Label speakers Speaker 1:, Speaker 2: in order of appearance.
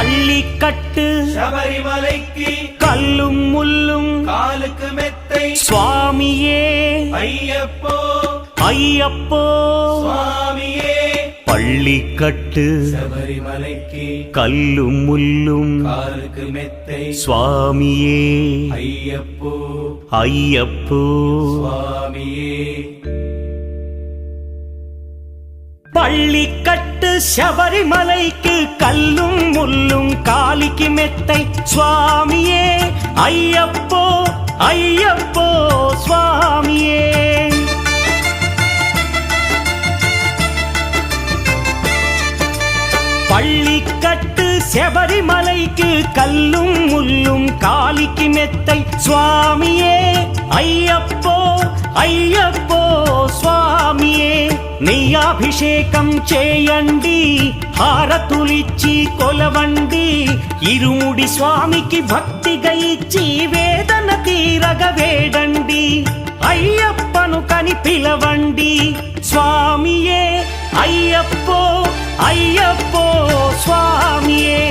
Speaker 1: பள்ளிக்கட்டு
Speaker 2: சபரிமலைக்கு
Speaker 1: கல்லும் முள்ளும்
Speaker 2: காலுக்கு மெத்தை
Speaker 1: சுவாமியே
Speaker 2: ஐயப்போ
Speaker 1: ஐயப்போ
Speaker 2: சுவாமியே
Speaker 1: பள்ளிக்கட்டு
Speaker 2: சபரிமலைக்கு
Speaker 1: கல்லும் முள்ளும்
Speaker 2: காலுக்கு மெத்தை
Speaker 1: சுவாமியே
Speaker 2: ஐயப்போ
Speaker 1: ஐயப்போ
Speaker 2: சுவாமியே
Speaker 1: பள்ளிக்கட்டு சபரிமலைக்கு கல்லும் முள்ளும் காலிக்கு மெத்தை சுவாமியே ஐயப்போ ஐயப்போ சுவாமியே பள்ளிக்கட்டு சபரிமலைக்கு கல்லும் முள்ளும் காலிக்கு மெத்தை சுவாமியே ஐயப்போ ஐயப்போ స్వామియే నెయ్యాభిషేకం చేయండి హారతులిచ్చి కొలవండి ఇరుముడి స్వామికి భక్తిగా ఇచ్చి వేదన తీరగ వేడండి అయ్యప్పను కని పిలవండి స్వామియే అయ్యప్పో అయ్యప్పో స్వామియే